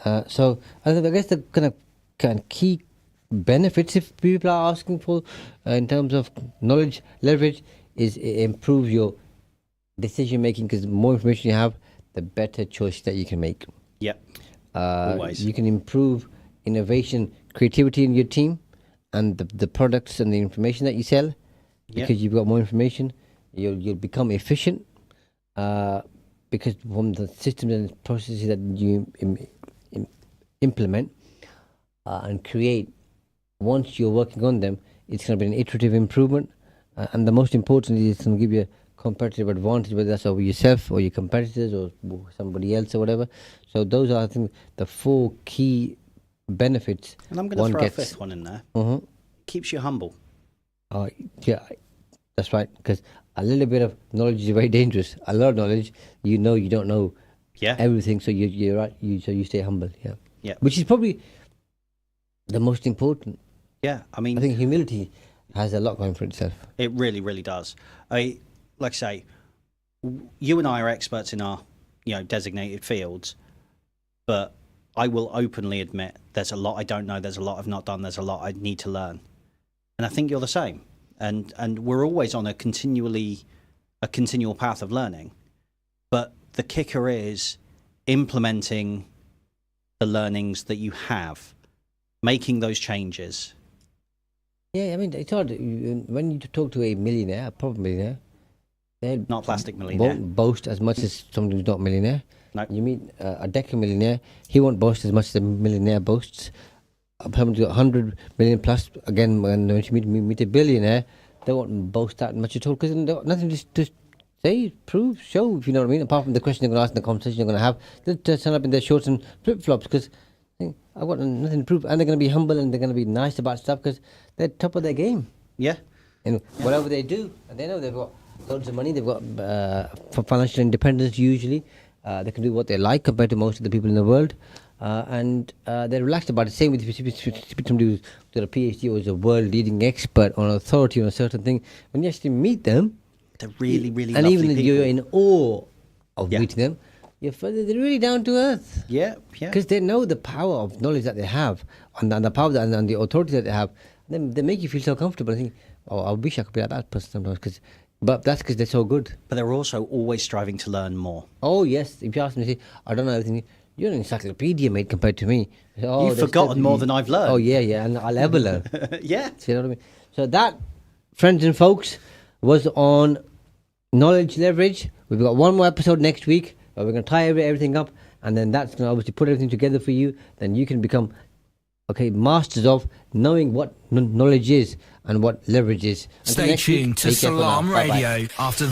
it? So I guess the kind of key benefits, if people are asking for, in terms of knowledge leverage, is it improves your decision making, because the more information you have, the better choice that you can make. Yep. Always. You can improve innovation, creativity in your team, and the products and the information that you sell, because you've got more information. You'll become efficient, because from the systems and processes that you implement and create, once you're working on them, it's going to be an iterative improvement, and the most important is it's going to give you a competitive advantage, whether that's over yourself or your competitors or somebody else or whatever. So those are, I think, the 4 key benefits. And I'm going to throw a 5th one in there. Keeps you humble. Yeah, that's right, because a little bit of knowledge is very dangerous. A lot of knowledge, you don't know everything, so you're right. You stay humble. Yeah. Which is probably the most important. Yeah, I think humility has a lot going for itself. It really, really does. Like I say, you and I are experts in our, designated fields, but I will openly admit there's a lot I don't know, there's a lot I've not done, there's a lot I need to learn. And I think you're the same. And we're always on a continual path of learning. But the kicker is implementing the learnings that you have, making those changes. Yeah, I mean, it's hard. When you talk to a millionaire, a proper millionaire, they're not plastic millionaire, won't boast as much as somebody who's not a millionaire. No. You meet a decamillionaire, he won't boast as much as a millionaire boasts. Somebody got 100 million plus, again, when you meet a billionaire, they won't boast that much at all, because they've got nothing to say, prove, show, if you know what I mean, apart from the question they're going to ask and the conversation they're going to have. They'll just turn up in their shorts and flip-flops, because I've got nothing to prove. And they're going to be humble and they're going to be nice about stuff, because they're top of their game. Yeah. And whatever they do, and they know they've got loads of money, they've got financial independence usually, They can do what they like compared to most of the people in the world. And they're relaxed about it. Same with somebody who's got a PhD or is a world-leading expert on authority on a certain thing. When you actually meet them, they're really, really and lovely even people. you're in awe of meeting them. They're really down to earth. Yeah. Because they know the power of knowledge that they have, and the power and the authority that they have. Then they make you feel so comfortable. I think, oh, I wish I could be like that person sometimes. But that's because they're so good. But they're also always striving to learn more. Oh yes, if you ask me, to say, I don't know everything. You're an encyclopedia, mate, compared to me. Oh, You've forgotten more than I've learned. Oh yeah, and I'll ever learn. Yeah. See what I mean? So that, friends and folks, was on knowledge leverage. We've got one more episode next week. We're going to tie everything up, and then that's going to obviously put everything together for you. Then you can become, masters of knowing what knowledge is and what leverage is. Stay tuned to Salam Radio after